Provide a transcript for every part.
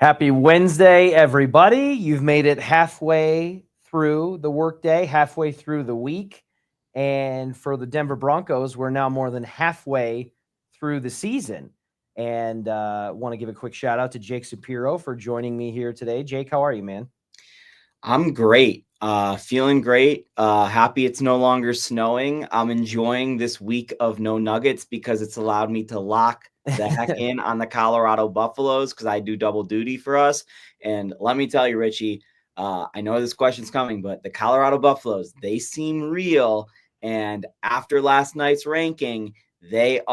Happy Wednesday, everybody. You've made it halfway through the workday, halfway through the week. And for the Denver Broncos, we're now more than halfway through the season. And want to give a quick shout out to Jake Shapiro for joining me here today. Jake, how are you, man? I'm great. Feeling great. Happy it's no longer snowing. I'm enjoying this week of no Nuggets because it's allowed me to lock the heck in on the Colorado Buffaloes because I do double duty for us. And let me tell you, Richie, I know this question's coming, but the Colorado Buffaloes, they seem real. And after last night's ranking, they're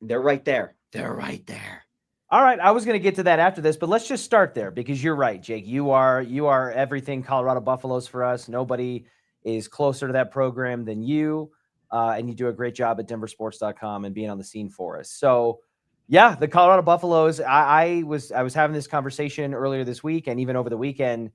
right there. They're right there. All right, I was going to get to that after this, but let's just start there because you're right, Jake. You are everything Colorado Buffaloes for us. Nobody is closer to that program than you, and you do a great job at denversports.com and being on the scene for us. So, yeah, the Colorado Buffaloes. I was having this conversation earlier this week and even over the weekend.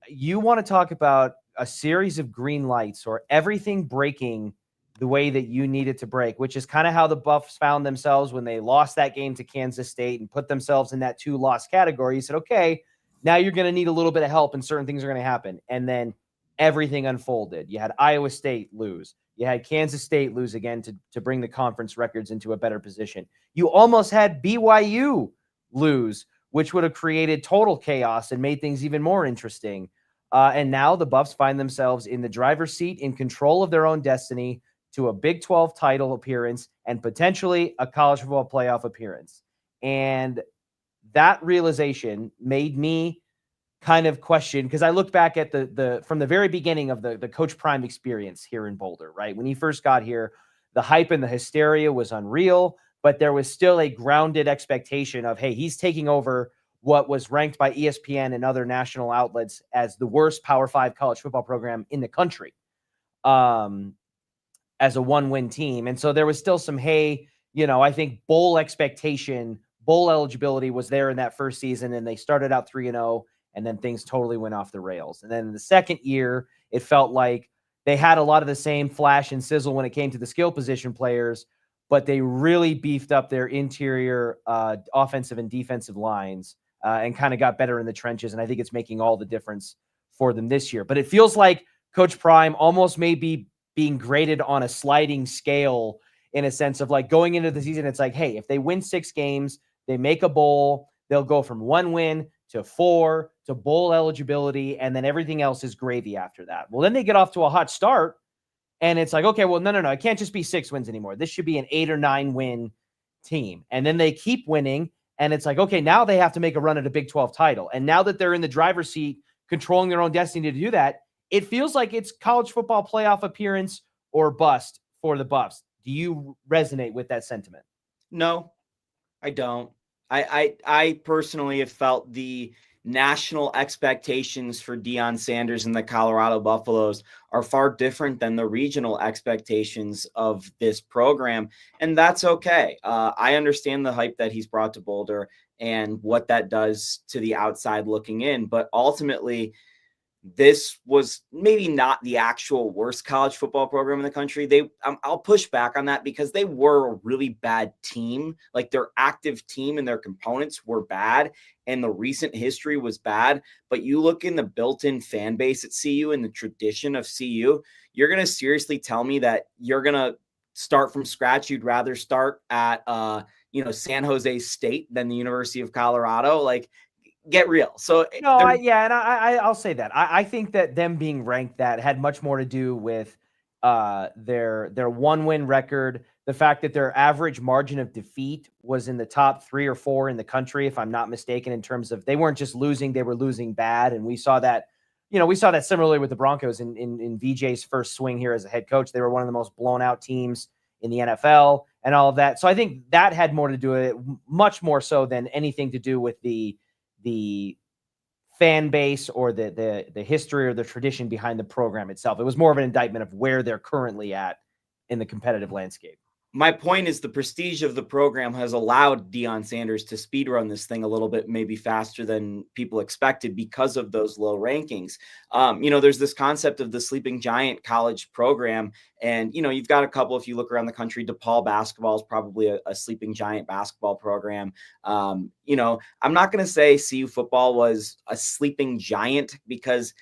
You want to talk about a series of green lights or everything breaking the way that you needed to break, which is kind of how the Buffs found themselves when they lost that game to Kansas State and put themselves in that 2-loss category. You said, okay, now you're going to need a little bit of help and certain things are going to happen. And then everything unfolded. You had Iowa State lose. You had Kansas State lose again to bring the conference records into a better position. You almost had BYU lose, which would have created total chaos and made things even more interesting. And now the Buffs find themselves in the driver's seat, in control of their own destiny, to a Big 12 title appearance and potentially a college football playoff appearance. And that realization made me kind of question, because I looked back at the from the very beginning of the Coach Prime experience here in Boulder, right? When he first got here, the hype and the hysteria was unreal, but there was still a grounded expectation of, hey, he's taking over what was ranked by ESPN and other national outlets as the worst Power 5 college football program in the country. As a one-win team. And so there was still some, hey, I think bowl expectation, bowl eligibility was there in that first season, and they started out 3-0, and then things totally went off the rails. And then in the second year, it felt like they had a lot of the same flash and sizzle when it came to the skill position players, but they really beefed up their interior offensive and defensive lines and kind of got better in the trenches. And I think it's making all the difference for them this year. But it feels like Coach Prime almost may be being graded on a sliding scale, in a sense of like going into the season. It's like, hey, if they win 6 games, they make a bowl, they'll go from 1 win to 4 to bowl eligibility. And then everything else is gravy after that. Well, then they get off to a hot start and it's like, okay, well, no. It can't just be 6 wins anymore. This should be an 8 or 9 win team. And then they keep winning. And it's like, okay, now they have to make a run at a Big 12 title. And now that they're in the driver's seat, controlling their own destiny to do that, it feels like it's college football playoff appearance or bust for the Buffs. Do you resonate with that sentiment? No, I don't. I personally have felt the national expectations for Deion Sanders and the Colorado Buffaloes are far different than the regional expectations of this program, and that's okay. I understand the hype that he's brought to Boulder and what that does to the outside looking in, but ultimately, this was maybe not the actual worst college football program in the country. I'll push back on that because they were a really bad team. Like their active team and their components were bad and the recent history was bad. But you look in the built-in fan base at CU and the tradition of CU, you're going to seriously tell me that you're going to start from scratch. You'd rather start at, San Jose State than the University of Colorado. Like, get real. So No, I'll say that. I think that them being ranked that had much more to do with their 1-win record, the fact that their average margin of defeat was in the top 3 or 4 in the country, if I'm not mistaken, in terms of they weren't just losing, they were losing bad. And we saw that, similarly with the Broncos in VJ's first swing here as a head coach. They were one of the most blown out teams in the NFL and all of that. So I think that had more to do with it, much more so than anything to do with the fan base or the history or the tradition behind the program itself. It was more of an indictment of where they're currently at in the competitive landscape. My point is the prestige of the program has allowed Deion Sanders to speedrun this thing a little bit, maybe faster than people expected because of those low rankings. There's this concept of the sleeping giant college program. And, you've got a couple, if you look around the country, DePaul basketball is probably a sleeping giant basketball program. I'm not going to say CU football was a sleeping giant because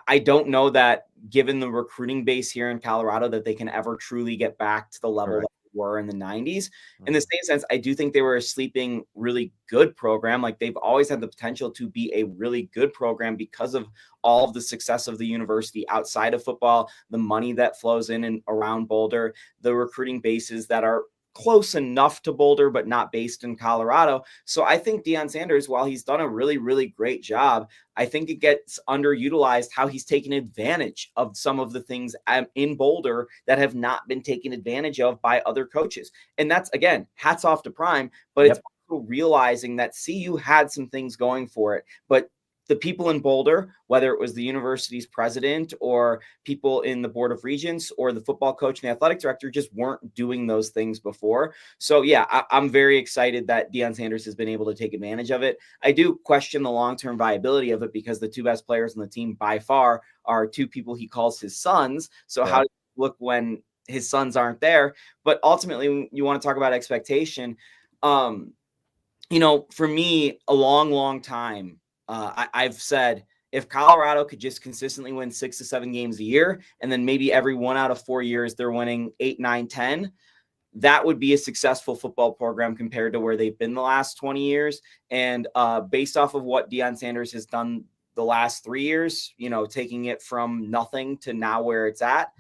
I don't know that given the recruiting base here in Colorado that they can ever truly get back to the level that were in the 90s. In the same sense, I do think they were a sleeping, really good program. Like they've always had the potential to be a really good program because of all of the success of the university outside of football, the money that flows in and around Boulder, the recruiting bases that are close enough to Boulder, but not based in Colorado. So I think Deion Sanders, while he's done a really, really great job, I think it gets underutilized how he's taken advantage of some of the things in Boulder that have not been taken advantage of by other coaches. And that's, again, hats off to Prime, but it's also realizing that CU had some things going for it, but the people in Boulder, whether it was the university's president or people in the board of regents or the football coach and the athletic director, just weren't doing those things before. So yeah, I'm very excited that Deion Sanders has been able to take advantage of it. I do question the long-term viability of it because the two best players on the team by far are two people he calls his sons. So how does it look when his sons aren't there? But ultimately, you want to talk about expectation. For me, a long, long time, I've said if Colorado could just consistently win 6 to 7 games a year, and then maybe every 1 out of 4 years they're winning 8, 9, 10, that would be a successful football program compared to where they've been the last 20 years. And based off of what Deion Sanders has done the last 3 years, taking it from nothing to now where it's at,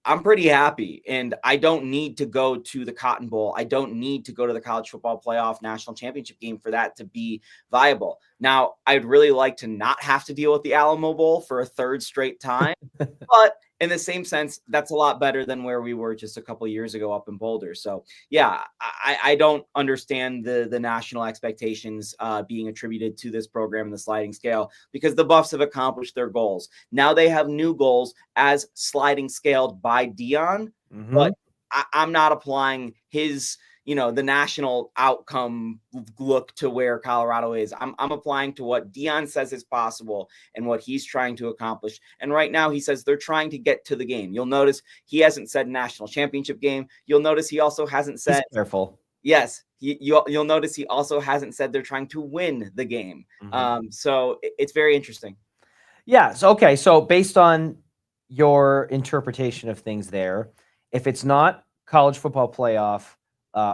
I'm pretty happy, and I don't need to go to the Cotton Bowl. I don't need to go to the college football playoff national championship game for that to be viable. Now, I'd really like to not have to deal with the Alamo Bowl for a third straight time, but in the same sense, that's a lot better than where we were just a couple of years ago up in Boulder. So yeah, I don't understand the national expectations being attributed to this program in the sliding scale because the Buffs have accomplished their goals. Now they have new goals as sliding scaled by Deion, but I'm not applying his the national outcome look to where Colorado is. I'm applying to what Deion says is possible and what he's trying to accomplish. And right now he says they're trying to get to the game. You'll notice he hasn't said national championship game. You'll notice he also hasn't said careful. Yes. You'll notice he also hasn't said they're trying to win the game. So it's very interesting. Yeah. So based on your interpretation of things there, if it's not college football playoff,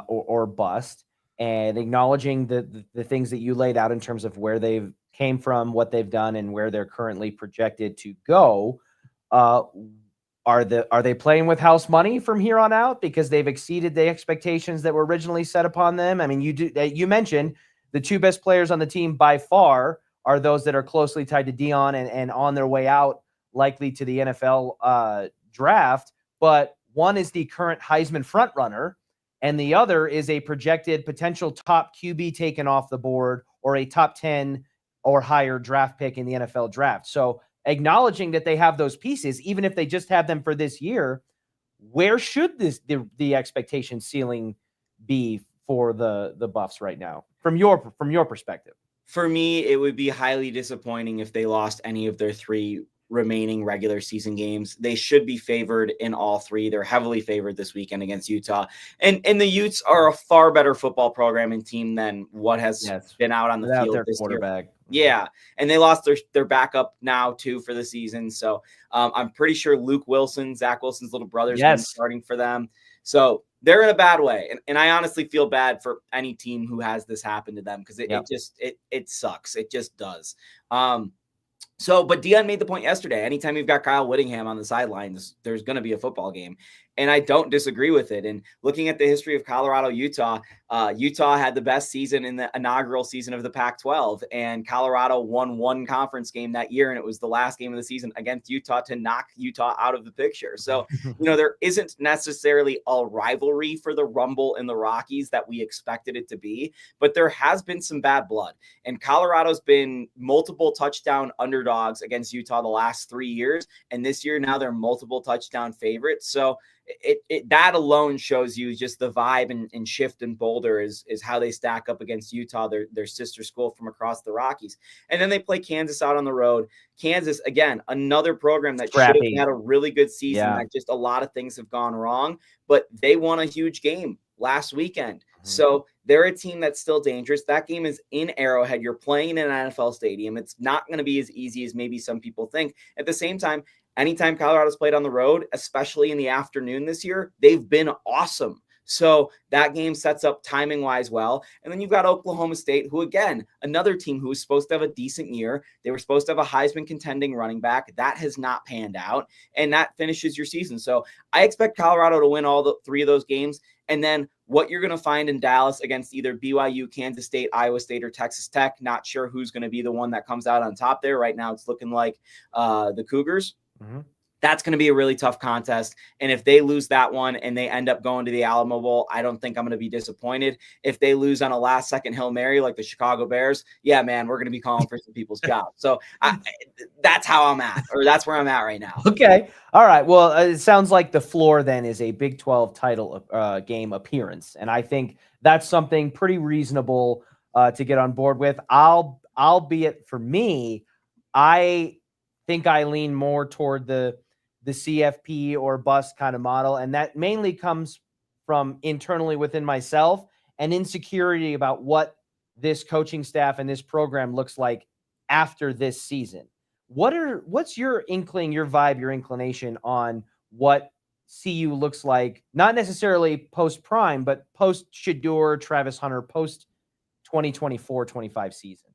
or bust, and acknowledging the things that you laid out in terms of where they've came from, what they've done, and where they're currently projected to go, are they playing with house money from here on out because they've exceeded the expectations that were originally set upon them? I mean, you mentioned the two best players on the team by far are those that are closely tied to Deion and on their way out, likely to the NFL draft. But one is the current Heisman frontrunner, and the other is a projected potential top QB taken off the board or a top 10 or higher draft pick in the NFL draft. So acknowledging that they have those pieces, even if they just have them for this year, where should the expectation ceiling be for the Buffs right now from your perspective? For me, it would be highly disappointing if they lost any of their 3 remaining regular season games. They should be favored in all 3. They're heavily favored this weekend against Utah. And the Utes are a far better football program and team than what has been out on the field their this quarterback. year. Yeah. And they lost their backup now too for the season. So I'm pretty sure Luke Wilson, Zach Wilson's little brother, is going to be starting for them. So they're in a bad way. And I honestly feel bad for any team who has this happen to them because it sucks. It just does. But Deion made the point yesterday. Anytime you've got Kyle Whittingham on the sidelines, there's going to be a football game. And I don't disagree with it. And looking at the history of Colorado, Utah had the best season in the inaugural season of the Pac-12. And Colorado won 1 conference game that year. And it was the last game of the season against Utah to knock Utah out of the picture. So, there isn't necessarily a rivalry for the Rumble and the Rockies that we expected it to be. But there has been some bad blood. And Colorado's been multiple touchdown underdogs against Utah the last 3 years. And this year, now they're multiple touchdown favorites. So that alone shows you just the vibe and shift in Boulder is how they stack up against Utah, their sister school from across the Rockies. And then they play Kansas out on the road. Kansas, again, another program that should have had a really good season, that just a lot of things have gone wrong, but they won a huge game last weekend. So they're a team that's still dangerous. That game is in Arrowhead. You're playing in an NFL stadium. It's not going to be as easy as maybe some people think. At the same time, anytime Colorado's played on the road, especially in the afternoon this year, they've been awesome. So that game sets up timing-wise well. And then you've got Oklahoma State, who, again, another team who was supposed to have a decent year. They were supposed to have a Heisman contending running back. That has not panned out, and that finishes your season. So I expect Colorado to win all three of those games. And then what you're going to find in Dallas against either BYU, Kansas State, Iowa State, or Texas Tech, not sure who's going to be the one that comes out on top there. Right now it's looking like the Cougars. That's going to be a really tough contest. And if they lose that one and they end up going to the Alamo Bowl, I don't think I'm going to be disappointed. If they lose on a last-second Hail Mary like the Chicago Bears, yeah, man, we're going to be calling for some people's jobs. So that's how I'm at, or that's where I'm at right now. Okay. All right. Well, it sounds like the floor then is a Big 12 title game appearance. And I think that's something pretty reasonable to get on board with. Albeit for me, I think I lean more toward the CFP or bust kind of model. And that mainly comes from internally within myself and insecurity about what this coaching staff and this program looks like after this season. What's your inkling, your vibe, your inclination on what CU looks like, not necessarily post-prime, but post-Shador, Travis Hunter, post-2024-25 season?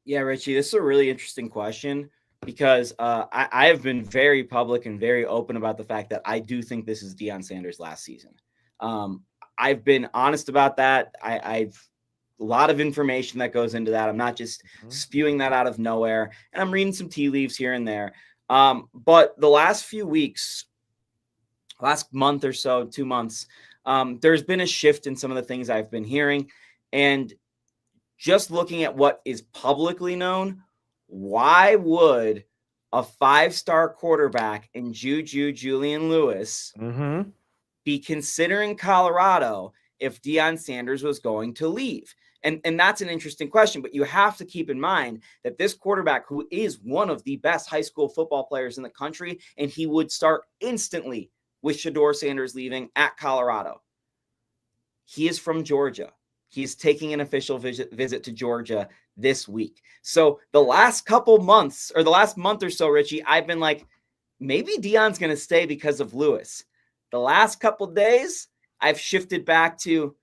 Yeah, Richie, this is a really interesting question, because I have been very public and very open about the fact that I do think this is Deion Sanders' last season. I've been honest about that. I've a lot of information that goes into that. I'm not just spewing that out of nowhere, and I'm reading some tea leaves here and there. But the last few weeks, last month or so, 2 months, there's been a shift in some of the things I've been hearing. And just looking at what is publicly known, why would a 5-star quarterback in Julian Lewis be considering Colorado if Deion Sanders was going to leave? And that's an interesting question, but you have to keep in mind that this quarterback, who is one of the best high school football players in the country, and he would start instantly with Shador Sanders leaving at Colorado. He is from Georgia. He's taking an official visit to Georgia this week. So the last couple months, or the last month or so, Richie, I've been like, maybe Deion's going to stay because of Lewis. The last couple days, I've shifted back to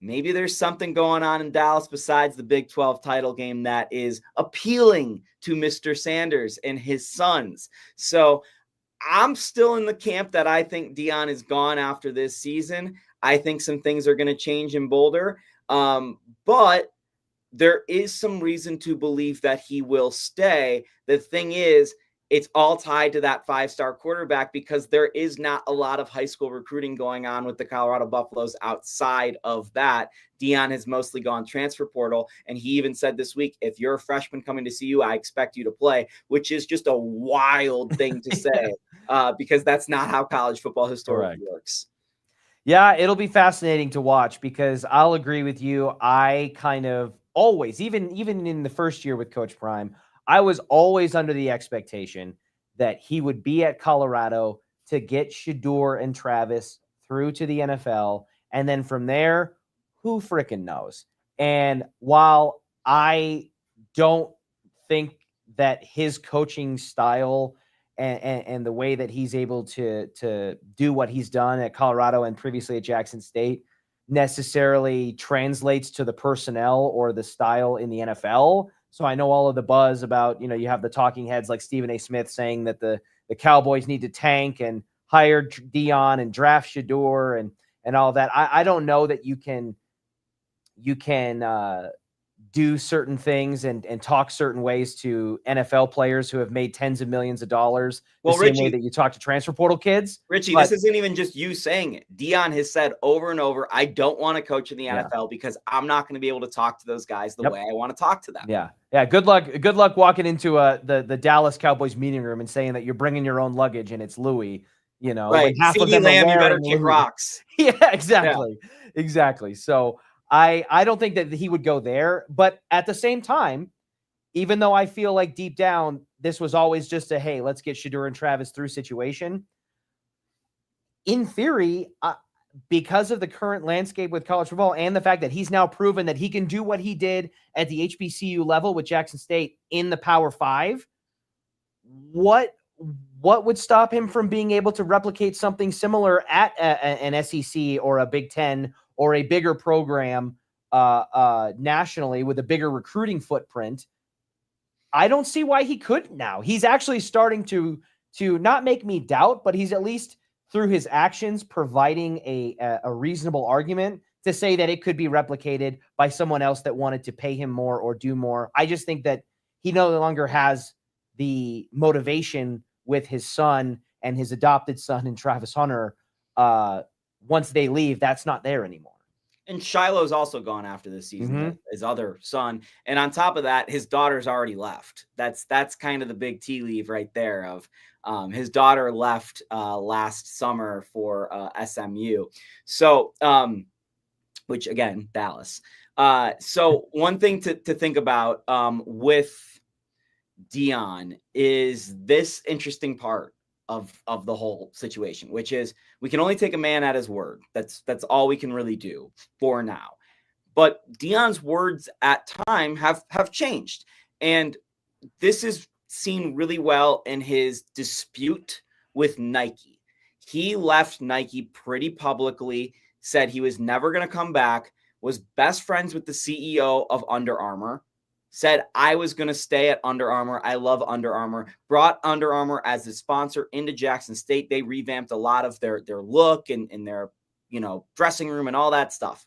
maybe there's something going on in Dallas besides the Big 12 title game that is appealing to Mr. Sanders and his sons. So I'm still in the camp that I think Deion is gone after this season. I think some things are going to change in Boulder. But there is some reason to believe that he will stay. The thing is, it's all tied to that 5-star quarterback, because there is not a lot of high school recruiting going on with the Colorado Buffaloes outside of that. Deion has mostly gone transfer portal, and he even said this week, if you're a freshman coming to CU, I expect you to play, which is just a wild thing to say, because that's not how college football historically works. Yeah, it'll be fascinating to watch, because I'll agree with you. I kind of always, even in the first year with Coach Prime, I was always under the expectation that he would be at Colorado to get Shador and Travis through to the NFL. And then from there, who freaking knows? And while I don't think that his coaching style and the way that he's able to do what he's done at Colorado and previously at Jackson State necessarily translates to the personnel or the style in the NFL. So I know all of the buzz about, you have the talking heads like Stephen A. Smith saying that the Cowboys need to tank and hire Deion and draft Shador and all that. I don't know that you can do certain things and talk certain ways to NFL players who have made tens of millions of dollars. Well, the same way that you talk to transfer portal kids. Richie, this isn't even just you saying it. Deion has said over and over, I don't want to coach in the NFL because I'm not going to be able to talk to those guys the way I want to talk to them. Yeah. Good luck walking into the Dallas Cowboys meeting room and saying that you're bringing your own luggage and it's Louis. you know, when Right. half of CeeDee them are Lamb, you better wearing kick Louis. rocks. Yeah, Yeah. exactly. So I don't think that he would go there, but at the same time, even though I feel like deep down this was always just a hey, let's get Shedeur and Travis through situation. In theory, because of the current landscape with college football and the fact that he's now proven that he can do what he did at the HBCU level with Jackson State in the Power Five, what would stop him from being able to replicate something similar at an SEC or a Big Ten or a bigger program nationally with a bigger recruiting footprint? I don't see why he couldn't now. He's actually starting to not make me doubt, but he's at least through his actions providing a reasonable argument to say that it could be replicated by someone else that wanted to pay him more or do more. I just think that he no longer has the motivation with his son and his adopted son and Travis Hunter. Once they leave, that's not there anymore. And Shiloh's also gone after this season, his other son. And on top of that, his daughter's already left. That's kind of the big tea leaf right there of his daughter left last summer for SMU. So, which again, Dallas. So one thing to think about with Deion is this interesting part of the whole situation, which is we can only take a man at his word. That's all we can really do for now. But Deion's words at time have changed. And this is seen really well in his dispute with Nike. He left Nike pretty publicly, said he was never going to come back, was best friends with the CEO of Under Armour, said I was going to stay at Under Armour. I love Under Armour. Brought Under Armour as a sponsor into Jackson State. They revamped a lot of their look and their, dressing room and all that stuff.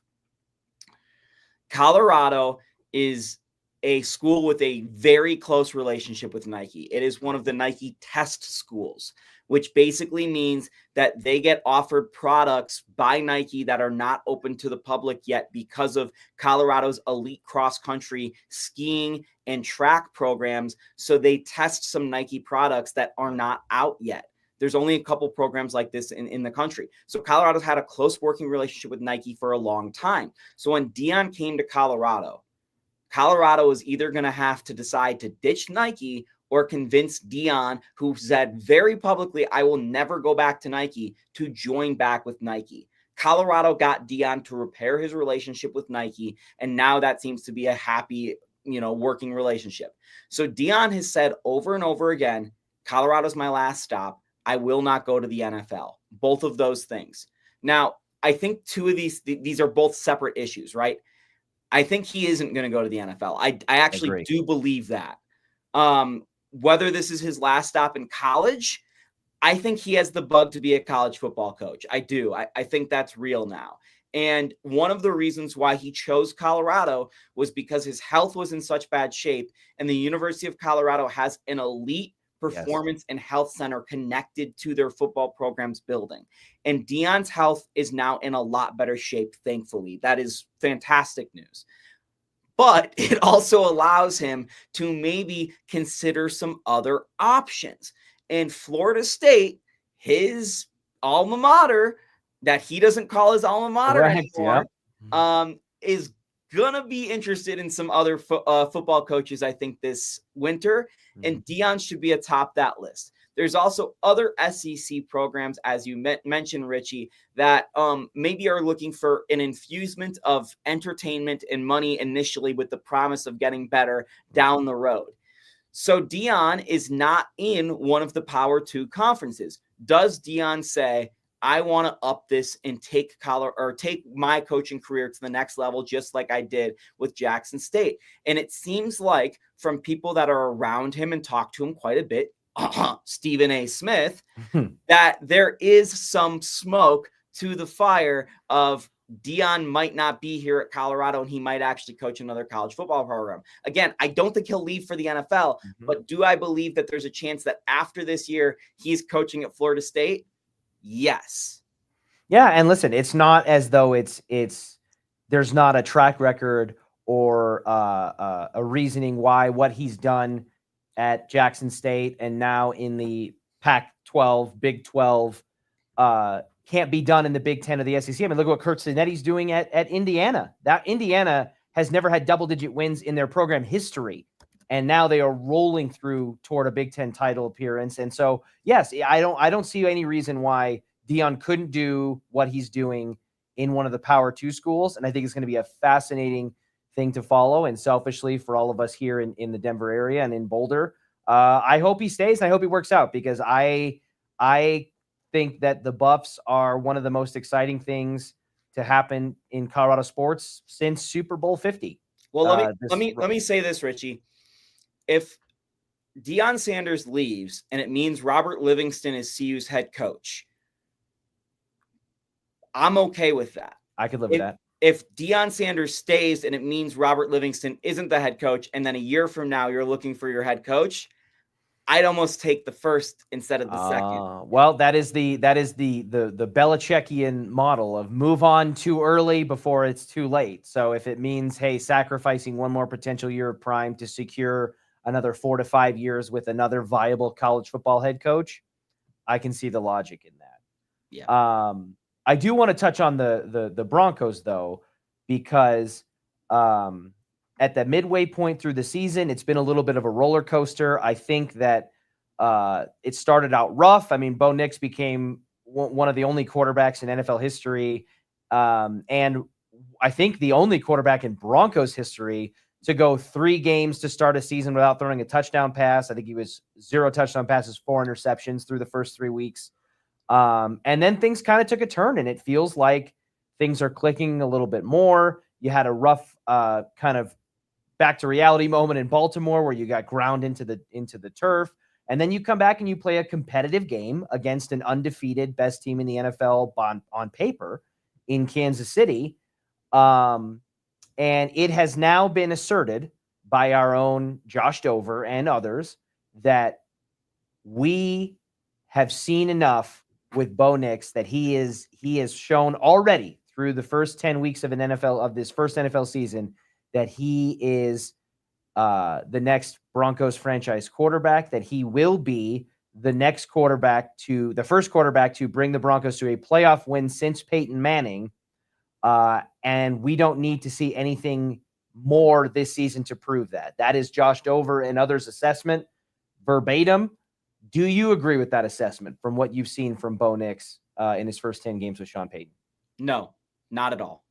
Colorado is a school with a very close relationship with Nike. It is one of the Nike test schools, which basically means that they get offered products by Nike that are not open to the public yet because of Colorado's elite cross-country skiing and track programs. So they test some Nike products that are not out yet. There's only a couple programs like this in the country. So Colorado's had a close working relationship with Nike for a long time. So when Deion came to Colorado was either going to have to decide to ditch Nike or convince Deion, who said very publicly, I will never go back to Nike, to join back with Nike. Colorado got Deion to repair his relationship with Nike, and now that seems to be a happy, working relationship. So Deion has said over and over again, Colorado's my last stop. I will not go to the NFL. Both of those things. Now, I think two of these are both separate issues, right? I think he isn't going to go to the NFL. I actually do believe that. Whether this is his last stop in college, I think he has the bug to be a college football coach. I do. I think that's real now. And one of the reasons why he chose Colorado was because his health was in such bad shape, and the University of Colorado has an elite performance and health center connected to their football program's building. And Deion's health is now in a lot better shape, thankfully. That is fantastic news. But it also allows him to maybe consider some other options. And Florida State, his alma mater, that he doesn't call his alma mater anymore, is going to be interested in some other football coaches, I think, this winter. And Deion should be atop that list. There's also other SEC programs, as you mentioned, Richie, that maybe are looking for an infusement of entertainment and money initially with the promise of getting better down the road. So Deion is not in one of the Power 2 conferences. Does Deion say, I want to up this and take my coaching career to the next level, just like I did with Jackson State? And it seems like from people that are around him and talk to him quite a bit, Stephen A. Smith, that there is some smoke to the fire of Deion might not be here at Colorado and he might actually coach another college football program. Again, I don't think he'll leave for the NFL, but do I believe that there's a chance that after this year he's coaching at Florida State? Yes. Yeah, and listen, it's not as though there's not a track record or a reasoning why what he's done at Jackson State and now in the Pac-12, Big 12 can't be done in the Big Ten or the SEC. I mean, look at what Kurt Cinetti's doing at Indiana. That Indiana has never had double-digit wins in their program history, and now they are rolling through toward a Big Ten title appearance. And so, yes, I don't see any reason why Deion couldn't do what he's doing in one of the Power 2 schools, and I think it's going to be a fascinating thing to follow. And selfishly, for all of us here in the Denver area and in Boulder, I hope he stays and I hope he works out, because I think that the Buffs are one of the most exciting things to happen in Colorado sports since Super Bowl 50. Well, let me say this, Richie. If Deion Sanders leaves and it means Robert Livingston is CU's head coach, I'm okay with that. I could live with that. If Deion Sanders stays and it means Robert Livingston isn't the head coach, and then a year from now you're looking for your head coach, I'd almost take the first instead of the second. Well, that is the Belichickian model of move on too early before it's too late. So if it means, hey, sacrificing one more potential year of prime to secure another 4 to 5 years with another viable college football head coach, I can see the logic in that. Yeah. I do want to touch on the Broncos, though, because at the midway point through the season, it's been a little bit of a roller coaster. I think that it started out rough. I mean, Bo Nix became one of the only quarterbacks in NFL history, and I think the only quarterback in Broncos history to go 3 games to start a season without throwing a touchdown pass. I think he was 0 touchdown passes, 4 interceptions through the first 3 weeks. And then things kind of took a turn, and it feels like things are clicking a little bit more. You had a rough kind of back to reality moment in Baltimore where you got ground into the turf, and then you come back and you play a competitive game against an undefeated best team in the NFL on paper in Kansas City. And it has now been asserted by our own Josh Dover and others that we have seen enough with Bo Nix that he has shown already through the first 10 weeks of this first NFL season that he is the next Broncos franchise quarterback, that he will be the first quarterback to bring the Broncos to a playoff win since Peyton Manning. And we don't need to see anything more this season to prove that. That is Josh Dover and others' assessment verbatim. Do you agree with that assessment from what you've seen from Bo Nix in his first 10 games with Sean Payton? No, not at all.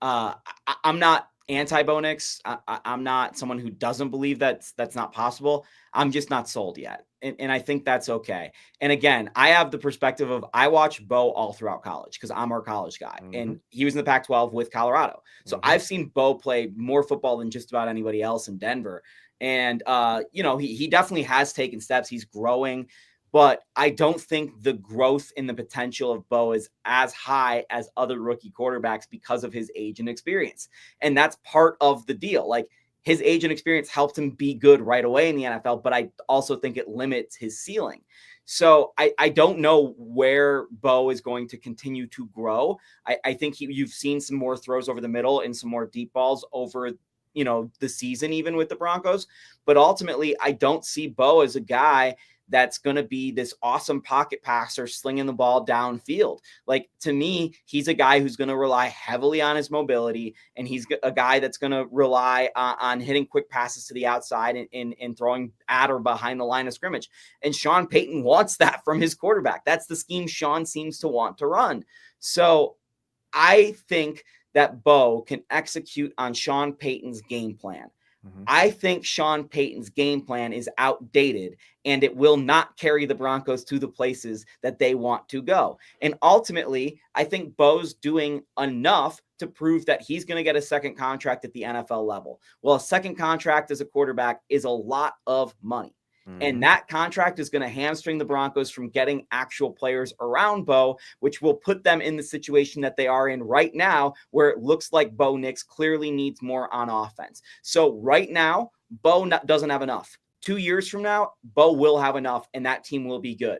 I'm not anti-Bo Nix. I'm not someone who doesn't believe that's not possible. I'm just not sold yet. And I think that's okay. And again, I have the perspective of I watched Bo all throughout college because I'm our college guy. Mm-hmm. And he was in the Pac-12 with Colorado. So I've seen Bo play more football than just about anybody else in Denver. And, he definitely has taken steps. He's growing. But I don't think the growth in the potential of Bo is as high as other rookie quarterbacks because of his age and experience. And that's part of the deal. Like, his age and experience helped him be good right away in the NFL, but I also think it limits his ceiling. So I don't know where Bo is going to continue to grow. I think you've seen some more throws over the middle and some more deep balls over the season, even with the Broncos. But ultimately, I don't see Bo as a guy that's going to be this awesome pocket passer slinging the ball downfield. Like, to me, he's a guy who's going to rely heavily on his mobility, and he's a guy that's going to rely on hitting quick passes to the outside and throwing at or behind the line of scrimmage. And Sean Payton wants that from his quarterback. That's the scheme Sean seems to want to run. So I think that Bo can execute on Sean Payton's game plan. I think Sean Payton's game plan is outdated, and it will not carry the Broncos to the places that they want to go. And ultimately, I think Bo's doing enough to prove that he's going to get a second contract at the NFL level. Well, a second contract as a quarterback is a lot of money. And that contract is going to hamstring the Broncos from getting actual players around Bo, which will put them in the situation that they are in right now, where it looks like Bo Nix clearly needs more on offense. So right now, Bo doesn't have enough. 2 years from now, Bo will have enough, and that team will be good.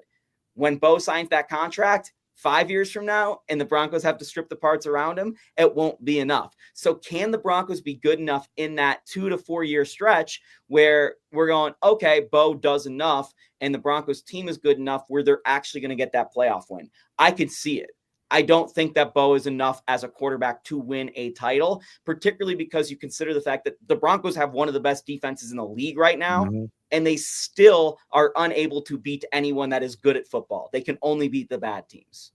When Bo signs that contract, 5 years from now and the Broncos have to strip the parts around him, it won't be enough. So can the Broncos be good enough in that 2 to 4 year stretch where we're going, okay, Bo does enough and the Broncos team is good enough where they're actually going to get that playoff win? I could see it. I don't think that Bo is enough as a quarterback to win a title, particularly because you consider the fact that the Broncos have one of the best defenses in the league right now, and they still are unable to beat anyone that is good at football. They can only beat the bad teams.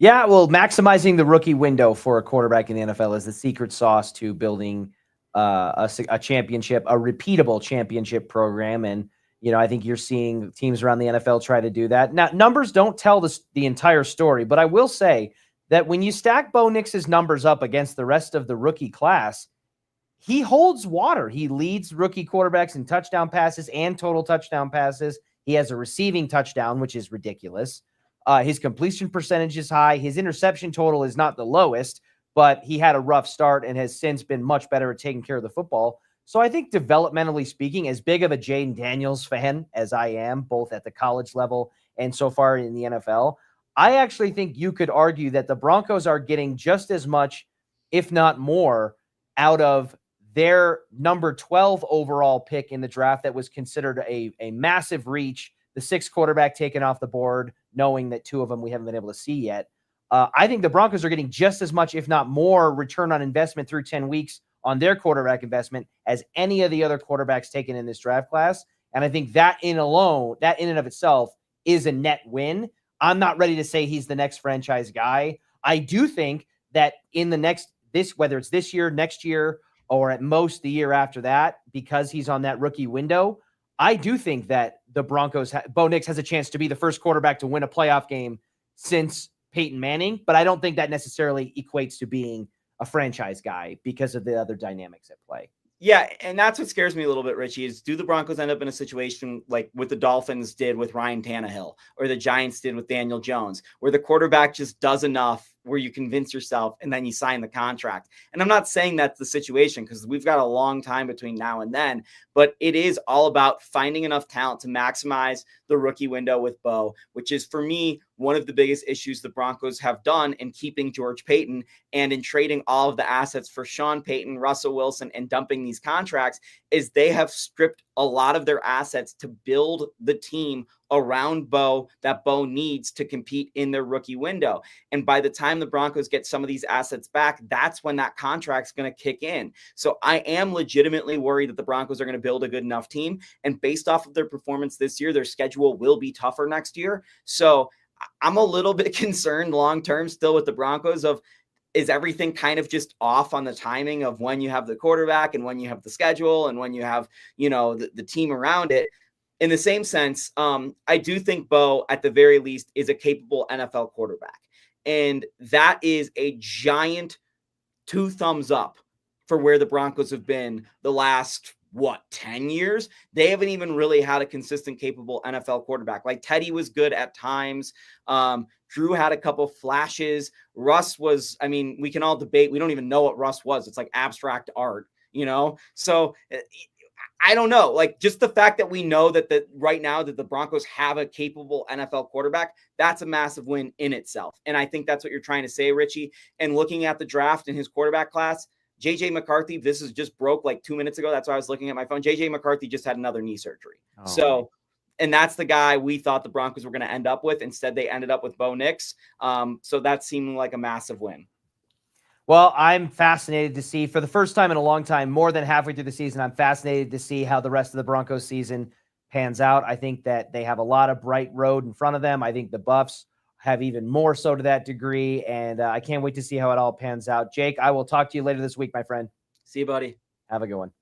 Yeah, well, maximizing the rookie window for a quarterback in the NFL is the secret sauce to building a championship, a repeatable championship program. And, I think you're seeing teams around the NFL try to do that. Now, numbers don't tell the entire story, but I will say that when you stack Bo Nix's numbers up against the rest of the rookie class, he holds water. He leads rookie quarterbacks in touchdown passes and total touchdown passes. He has a receiving touchdown, which is ridiculous. His completion percentage is high. His interception total is not the lowest, but he had a rough start and has since been much better at taking care of the football. So I think developmentally speaking, as big of a Jayden Daniels fan as I am, both at the college level and so far in the NFL, I actually think you could argue that the Broncos are getting just as much, if not more, out of their number 12 overall pick in the draft that was considered a massive reach, the 6th quarterback taken off the board, knowing that 2 of them we haven't been able to see yet. I think the Broncos are getting just as much, if not more, return on investment through 10 weeks on their quarterback investment as any of the other quarterbacks taken in this draft class. And I think that in and of itself is a net win. I'm not ready to say he's the next franchise guy. I do think that in whether it's this year, next year, or at most the year after that, because he's on that rookie window, I do think that the Broncos, Bo Nix has a chance to be the first quarterback to win a playoff game since Peyton Manning, but I don't think that necessarily equates to being a franchise guy because of the other dynamics at play. Yeah, and that's what scares me a little bit, Richie, is do the Broncos end up in a situation like what the Dolphins did with Ryan Tannehill or the Giants did with Daniel Jones, where the quarterback just does enough where you convince yourself and then you sign the contract? And I'm not saying that's the situation because we've got a long time between now and then, but it is all about finding enough talent to maximize the rookie window with Bo, which is for me one of the biggest issues the Broncos have done in keeping George Paton and in trading all of the assets for Sean Payton, Russell Wilson, and dumping these contracts is they have stripped a lot of their assets to build the team around Bo that Bo needs to compete in their rookie window. And by the time the Broncos get some of these assets back, that's when that contract's going to kick in. So I am legitimately worried that the Broncos are going to build a good enough team. And based off of their performance this year, their schedule will be tougher next year. So I'm a little bit concerned long-term still with the Broncos is everything kind of just off on the timing of when you have the quarterback and when you have the schedule and when you have, the team around it. In the same sense, I do think Bo, at the very least, is a capable NFL quarterback. And that is a giant 2 thumbs up for where the Broncos have been the last, 10 years? They haven't even really had a consistent, capable NFL quarterback. Like Teddy was good at times. Drew had a couple flashes. Russ was, we can all debate. We don't even know what Russ was. It's like abstract art, So I don't know. Like just the fact that we know that right now that the Broncos have a capable NFL quarterback, that's a massive win in itself. And I think that's what you're trying to say, Richie. And looking at the draft in his quarterback class, JJ McCarthy, this is just broke like 2 minutes ago. That's why I was looking at my phone. JJ McCarthy just had another knee surgery. And that's the guy we thought the Broncos were going to end up with. Instead, they ended up with Bo Nix. So that seemed like a massive win. Well, I'm fascinated to see, for the first time in a long time, more than halfway through the season, I'm fascinated to see how the rest of the Broncos season pans out. I think that they have a lot of bright road in front of them. I think the Buffs have even more so to that degree, and I can't wait to see how it all pans out. Jake, I will talk to you later this week, my friend. See you, buddy. Have a good one.